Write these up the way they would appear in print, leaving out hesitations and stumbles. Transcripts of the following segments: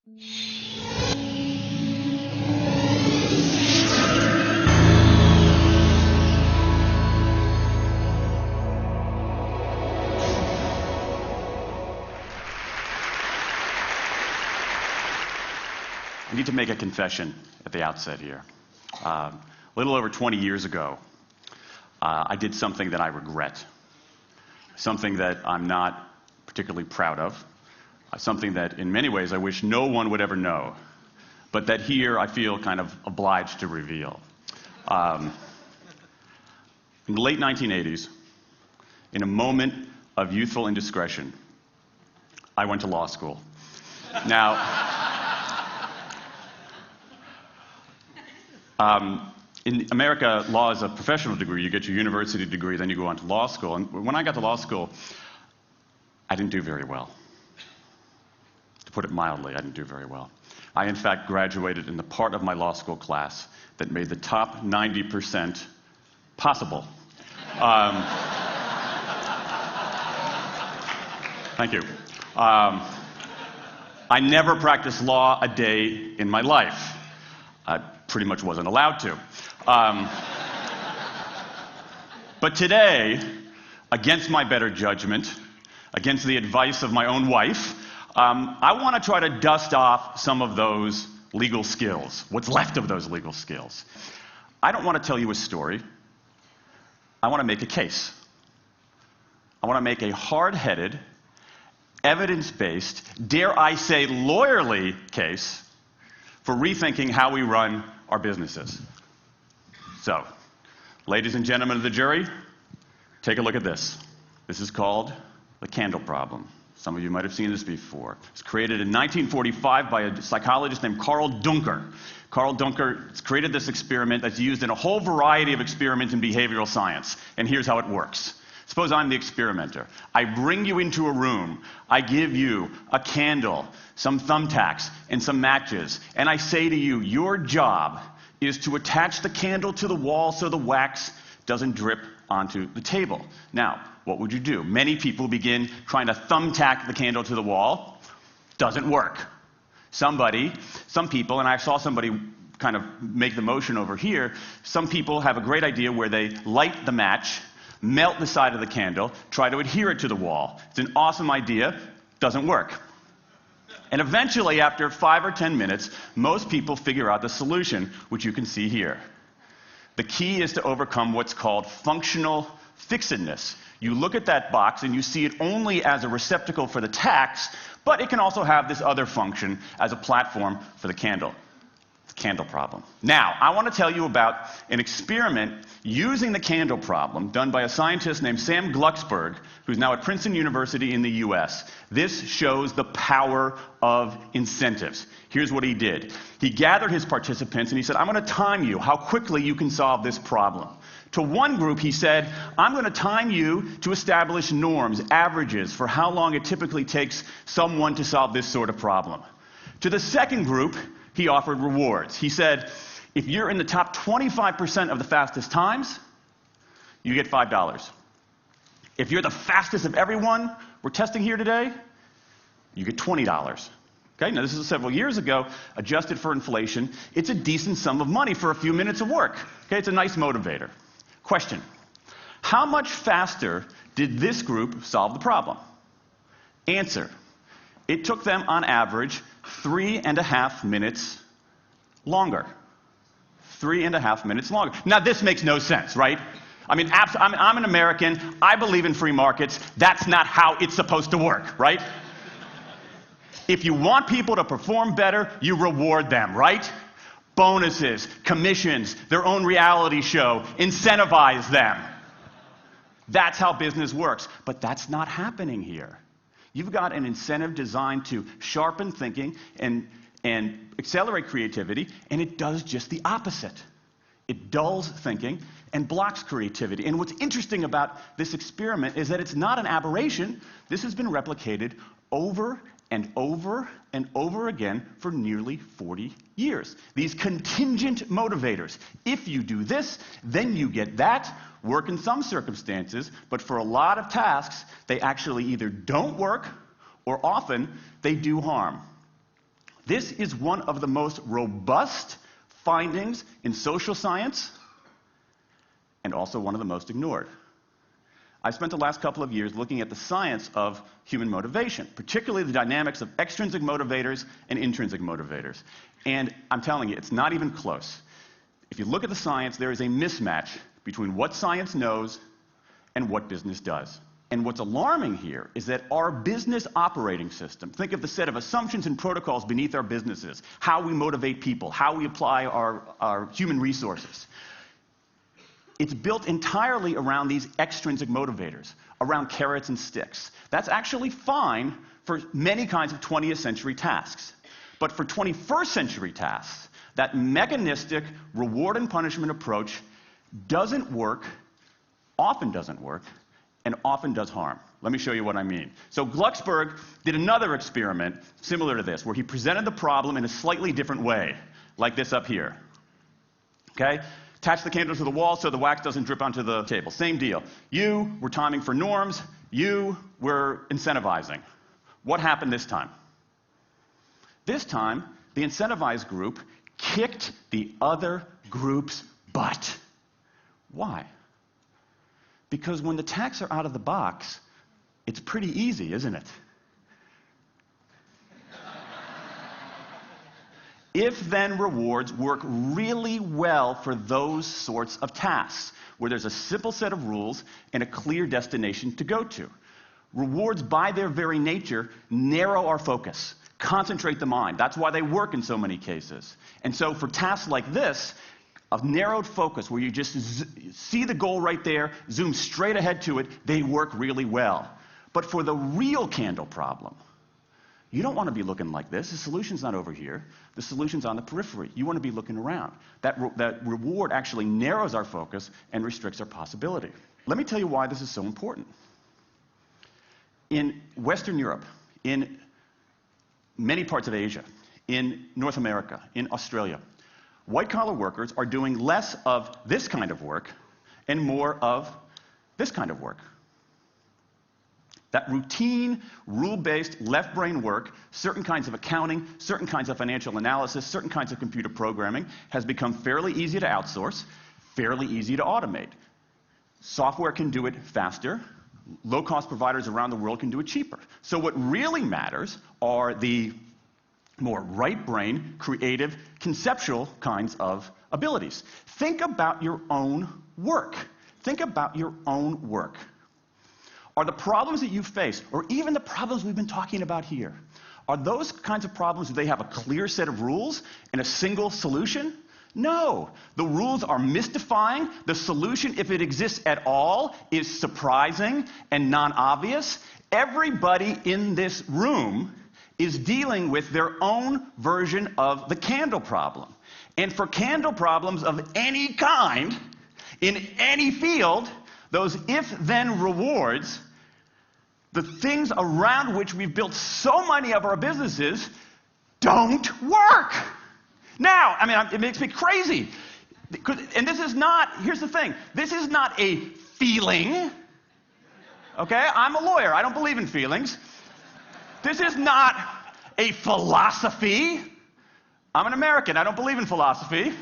I need to make a confession at the outset here. A little over 20 years ago, I did something that I regret, something that I'm not particularly proud of, something that in many ways I wish no one would ever know, but that here I feel kind of obliged to reveal. In the late 1980s, in a moment of youthful indiscretion, I went to law school. Now, in America, law is a professional degree. You get your university degree, then you go on to law school. And when I got to law school, I didn't do very well. To put it mildly, I didn't do very well. I, in fact, graduated in the part of my law school class that made the top 90% possible. Thank you. I never practiced law a day in my life. I pretty much wasn't allowed to. But today, against my better judgment, against the advice of my own wife, I want to try to dust off some of those legal skills, what's left of those legal skills. I don't want to tell you a story. I want to make a case. I want to make a hard-headed, evidence-based, dare I say lawyerly case for rethinking how we run our businesses. So, ladies and gentlemen of the jury, take a look at this. This is called the candle problem. Some of you might have seen this before. It was created in 1945 by a psychologist named Carl Duncker. Carl Duncker created this experiment that's used in a whole variety of experiments in behavioral science. And here's how it works. Suppose I'm the experimenter. I bring you into a room. I give you a candle, some thumbtacks, and some matches. And I say to you, your job is to attach the candle to the wall so the wax doesn't drip onto the table. Now, what would you do? Many people begin trying to thumbtack the candle to the wall. Doesn't work. Some people, and I saw somebody kind of make the motion over here, some people have a great idea where they light the match, melt the side of the candle, try to adhere it to the wall. It's an awesome idea, doesn't work. And eventually, after 5 or 10 minutes, most people figure out the solution, which you can see here. The key is to overcome what's called functional fixedness. You look at that box and you see it only as a receptacle for the tacks, but it can also have this other function as a platform for the candle. Candle problem. Now, I want to tell you about an experiment using the candle problem done by a scientist named Sam Glucksberg, who's now at Princeton University in the US. This shows the power of incentives. Here's what he did. He gathered his participants and he said, I'm going to time you how quickly you can solve this problem. To one group, he said, I'm going to time you to establish norms, averages, for how long it typically takes someone to solve this sort of problem. To the second group, he offered rewards. He said, if you're in the top 25% of the fastest times, you get $5. If you're the fastest of everyone we're testing here today, you get $20. Okay, now this is several years ago, adjusted for inflation. It's a decent sum of money for a few minutes of work. Okay, it's a nice motivator. Question, how much faster did this group solve the problem? Answer, it took them on average 3.5 minutes longer. 3.5 minutes longer. Now, this makes no sense, right? I mean, I'm an American. I believe in free markets. That's not how it's supposed to work, right? If you want people to perform better, you reward them, right? Bonuses, commissions, their own reality show, incentivize them. That's how business works. But that's not happening here. You've got an incentive designed to sharpen thinking and accelerate creativity, and it does just the opposite. It dulls thinking and blocks creativity. And what's interesting about this experiment is that it's not an aberration. This has been replicated over and over and over again for nearly 40 years. These contingent motivators. If you do this, then you get that. Work in some circumstances, but for a lot of tasks, they actually either don't work or often they do harm. This is one of the most robust findings in social science and also one of the most ignored. I've spent the last couple of years looking at the science of human motivation, particularly the dynamics of extrinsic motivators and intrinsic motivators. And I'm telling you, it's not even close. If you look at the science, there is a mismatch between what science knows and what business does. And what's alarming here is that our business operating system, think of the set of assumptions and protocols beneath our businesses, how we motivate people, how we apply our human resources. It's built entirely around these extrinsic motivators, around carrots and sticks. That's actually fine for many kinds of 20th century tasks. But for 21st century tasks, that mechanistic reward and punishment approach doesn't work, often doesn't work, and often does harm. Let me show you what I mean. So Glucksberg did another experiment similar to this, where he presented the problem in a slightly different way, like this up here. Okay? Attach the candle to the wall so the wax doesn't drip onto the table. Same deal. You were timing for norms. You were incentivizing. What happened this time? This time, the incentivized group kicked the other group's butt. Why? Because when the tasks are out of the box, it's pretty easy, isn't it? If-then rewards work really well for those sorts of tasks, where there's a simple set of rules and a clear destination to go to. Rewards, by their very nature, narrow our focus, concentrate the mind. That's why they work in so many cases. And so for tasks like this, a narrowed focus where you just see the goal right there, zoom straight ahead to it, they work really well. But for the real candle problem, you don't want to be looking like this. The solution's not over here. The solution's on the periphery. You want to be looking around. That reward actually narrows our focus and restricts our possibility. Let me tell you why this is so important. In Western Europe, in many parts of Asia, in North America, in Australia, white-collar workers are doing less of this kind of work and more of this kind of work. That routine, rule-based, left-brain work, certain kinds of accounting, certain kinds of financial analysis, certain kinds of computer programming, has become fairly easy to outsource, fairly easy to automate. Software can do it faster. Low-cost providers around the world can do it cheaper. So what really matters are the more right-brain, creative, conceptual kinds of abilities. Think about your own work. Think about your own work. Are the problems that you face, or even the problems we've been talking about here, are those kinds of problems where they have a clear set of rules and a single solution? No. The rules are mystifying. The solution, if it exists at all, is surprising and non-obvious. Everybody in this room is dealing with their own version of the candle problem. And for candle problems of any kind, in any field, those if-then rewards, the things around which we've built so many of our businesses, don't work. Now, I mean, it makes me crazy. And this is not, here's the thing, this is not a feeling. Okay? I'm a lawyer. I don't believe in feelings. This is not a philosophy. I'm an American. I don't believe in philosophy.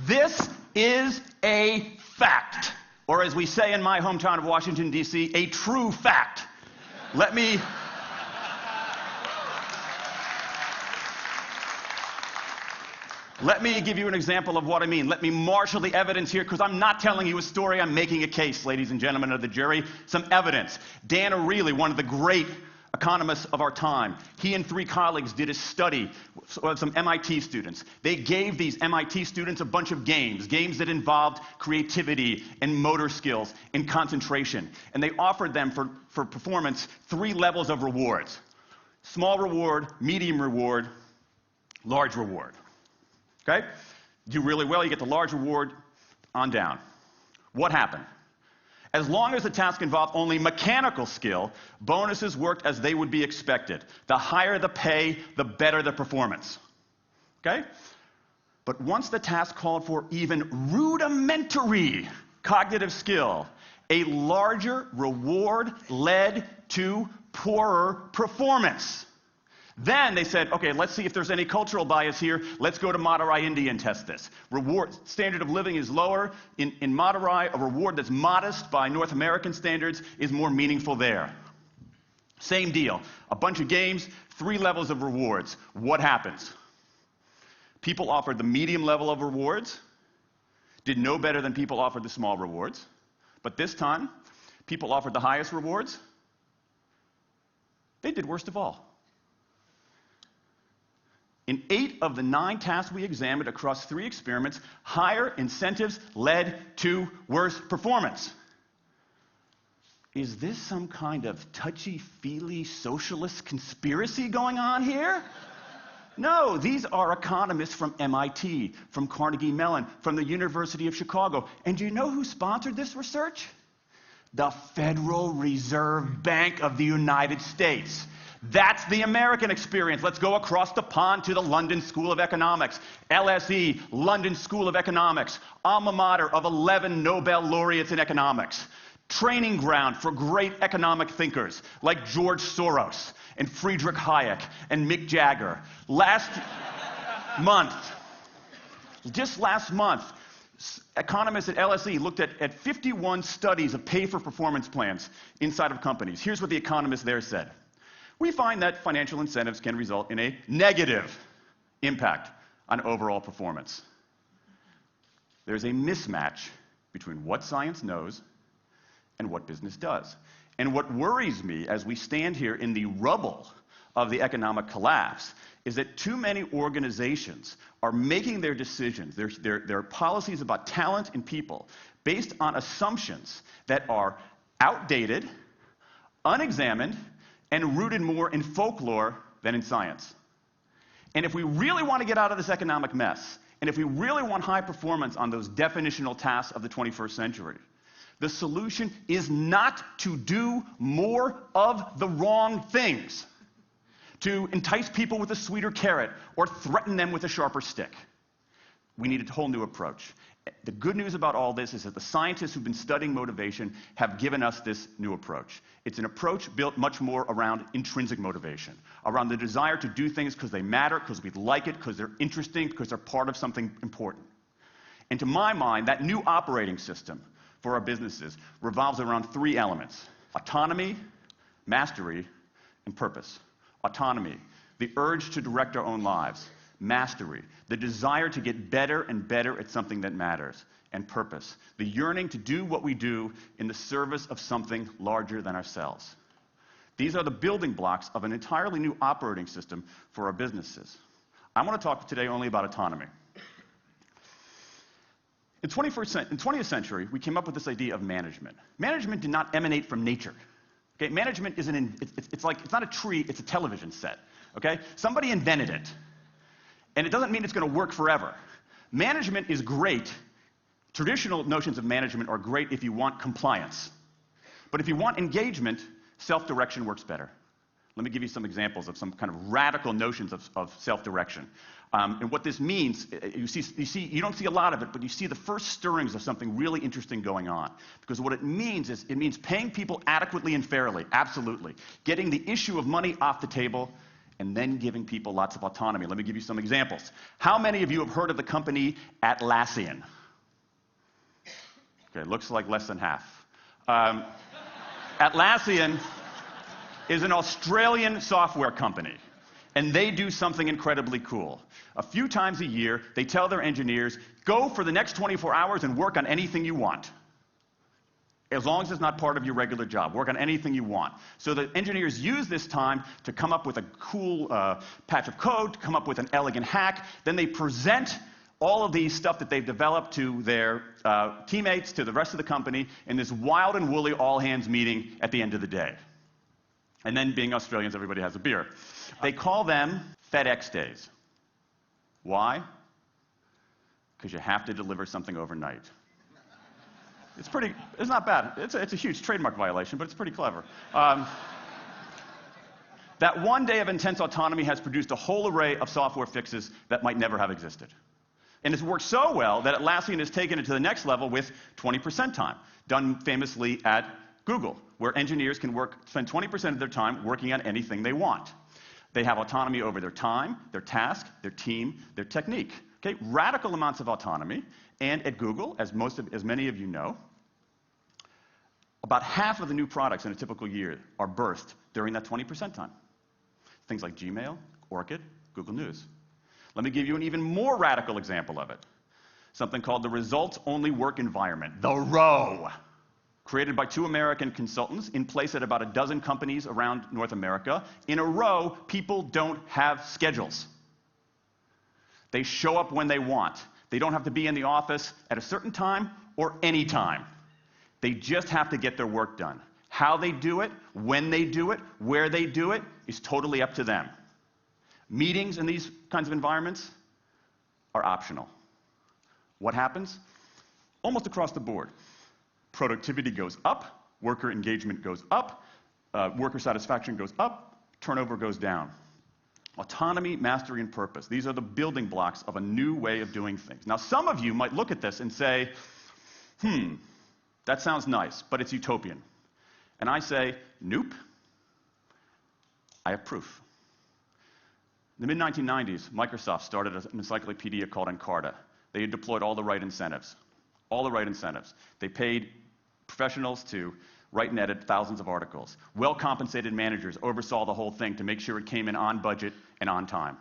This is a fact. Or as we say in my hometown of Washington, D.C., a true fact. Let me give you an example of what I mean. Let me marshal the evidence here, because I'm not telling you a story. I'm making a case, ladies and gentlemen of the jury. Some evidence. Dan Ariely, one of the great economists of our time, he and 3 colleagues did a study of some MIT students. They gave these MIT students a bunch of games that involved creativity and motor skills and concentration. And they offered them for performance 3 levels of rewards. Small reward, medium reward, large reward. Okay? Do really well, you get the large reward, on down. What happened? As long as the task involved only mechanical skill, bonuses worked as they would be expected. The higher the pay, the better the performance. Okay? But once the task called for even rudimentary cognitive skill, a larger reward led to poorer performance. Then they said, okay, let's see if there's any cultural bias here. Let's go to Madurai, India and test this. Standard of living is lower. In Madurai, a reward that's modest by North American standards is more meaningful there. Same deal. A bunch of games, 3 levels of rewards. What happens? People offered the medium level of rewards, did no better than people offered the small rewards. But this time, people offered the highest rewards. They did worst of all. In 8 of the 9 tasks we examined across 3 experiments, higher incentives led to worse performance. Is this some kind of touchy-feely socialist conspiracy going on here? No, these are economists from MIT, from Carnegie Mellon, from the University of Chicago. And do you know who sponsored this research? The Federal Reserve Bank of the United States. That's the American experience. Let's go across the pond to the London School of Economics. LSE, London School of Economics, alma mater of 11 Nobel laureates in economics. Training ground for great economic thinkers like George Soros and Friedrich Hayek and Mick Jagger. Just last month, economists at LSE looked at 51 studies of pay-for-performance plans inside of companies. Here's what the economists there said. We find that financial incentives can result in a negative impact on overall performance. There's a mismatch between what science knows and what business does. And what worries me as we stand here in the rubble of the economic collapse is that too many organizations are making their decisions, their policies about talent and people, based on assumptions that are outdated, unexamined, and rooted more in folklore than in science. And if we really want to get out of this economic mess, and if we really want high performance on those definitional tasks of the 21st century, the solution is not to do more of the wrong things, to entice people with a sweeter carrot or threaten them with a sharper stick. We need a whole new approach. The good news about all this is that the scientists who've been studying motivation have given us this new approach. It's an approach built much more around intrinsic motivation, around the desire to do things because they matter, because we like it, because they're interesting, because they're part of something important. And to my mind, that new operating system for our businesses revolves around 3 elements: autonomy, mastery, and purpose. Autonomy, the urge to direct our own lives. Mastery, the desire to get better and better at something that matters. And purpose, the yearning to do what we do in the service of something larger than ourselves. These are the building blocks of an entirely new operating system for our businesses. I want to talk today only about autonomy. In 20th century, we came up with this idea of management. Management did not emanate from nature. Okay? Management isn't, it's not a tree, it's a television set. Okay? Somebody invented it. And it doesn't mean it's going to work forever. Management is great. Traditional notions of management are great if you want compliance. But if you want engagement, self-direction works better. Let me give you some examples of some kind of radical notions of self-direction. And what this means, you don't see a lot of it, but you see the first stirrings of something really interesting going on. Because what it means is, it means paying people adequately and fairly, absolutely. Getting the issue of money off the table, and then giving people lots of autonomy. Let me give you some examples. How many of you have heard of the company Atlassian? Okay, looks like less than half. Atlassian is an Australian software company, and they do something incredibly cool. A few times a year, they tell their engineers, go for the next 24 hours and work on anything you want. As long as it's not part of your regular job. Work on anything you want. So the engineers use this time to come up with a cool patch of code, to come up with an elegant hack. Then they present all of these stuff that they've developed to their teammates, to the rest of the company, in this wild and woolly all-hands meeting at the end of the day. And then, being Australians, everybody has a beer. They call them FedEx days. Why? Because you have to deliver something overnight. It's not bad. It's a huge trademark violation, but it's pretty clever. That one day of intense autonomy has produced a whole array of software fixes that might never have existed. And it's worked so well that Atlassian has taken it to the next level with 20% time, done famously at Google, where engineers can spend 20% of their time working on anything they want. They have autonomy over their time, their task, their team, their technique. Okay? Radical amounts of autonomy. And at Google, as many of you know, about half of the new products in a typical year are birthed during that 20% time. Things like Gmail, Orkut, Google News. Let me give you an even more radical example of it. Something called the Results-Only Work Environment, the ROWE, created by 2 American consultants in place at about a dozen companies around North America. In a row, people don't have schedules. They show up when they want. They don't have to be in the office at a certain time or any time. They just have to get their work done. How they do it, when they do it, where they do it, is totally up to them. Meetings in these kinds of environments are optional. What happens? Almost across the board. Productivity goes up, worker engagement goes up, worker satisfaction goes up, turnover goes down. Autonomy, mastery, and purpose. These are the building blocks of a new way of doing things. Now, some of you might look at this and say, that sounds nice, but it's utopian. And I say, nope. I have proof. In the mid-1990s, Microsoft started an encyclopedia called Encarta. They had deployed all the right incentives. All the right incentives. They paid professionals to write and edit thousands of articles. Well-compensated managers oversaw the whole thing to make sure it came in on budget and on time.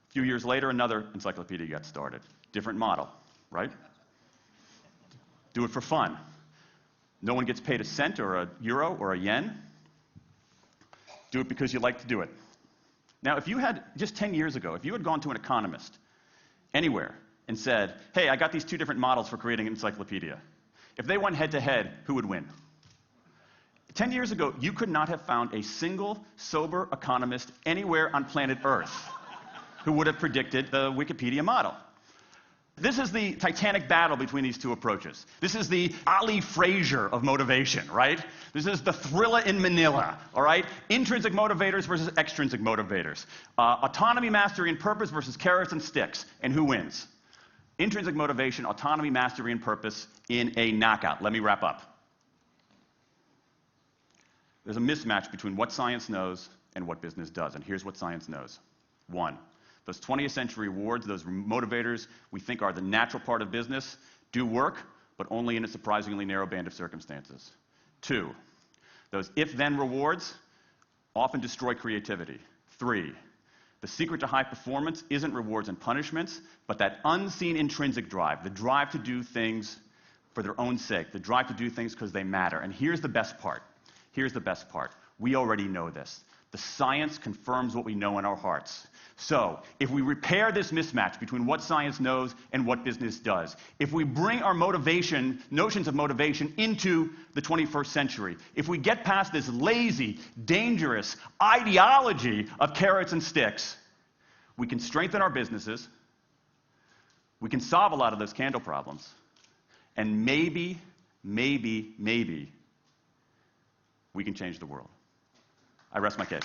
A few years later, another encyclopedia got started. Different model, right? Do it for fun. No one gets paid a cent or a euro or a yen. Do it because you like to do it. Now, if you had, just 10 years ago, if you had gone to an economist anywhere and said, hey, I got these 2 different models for creating an encyclopedia. If they went head-to-head, who would win? 10 years ago, you could not have found a single sober economist anywhere on planet Earth who would have predicted the Wikipedia model. This is the titanic battle between these 2 approaches. This is the Ali Frazier of motivation, right? This is the thriller in Manila, all right? Intrinsic motivators versus extrinsic motivators. Autonomy, mastery, and purpose versus carrots and sticks. And who wins? Intrinsic motivation, autonomy, mastery, and purpose in a knockout. Let me wrap up. There's a mismatch between what science knows and what business does. And here's what science knows. 1. Those 20th century rewards, those motivators we think are the natural part of business, do work, but only in a surprisingly narrow band of circumstances. 2, those if-then rewards often destroy creativity. 3, the secret to high performance isn't rewards and punishments, but that unseen intrinsic drive, the drive to do things for their own sake, the drive to do things because they matter. And here's the best part. Here's the best part. We already know this. The science confirms what we know in our hearts. So, if we repair this mismatch between what science knows and what business does, if we bring our motivation, notions of motivation into the 21st century, if we get past this lazy, dangerous ideology of carrots and sticks, we can strengthen our businesses, we can solve a lot of those candle problems, and maybe, we can change the world. I rest my case.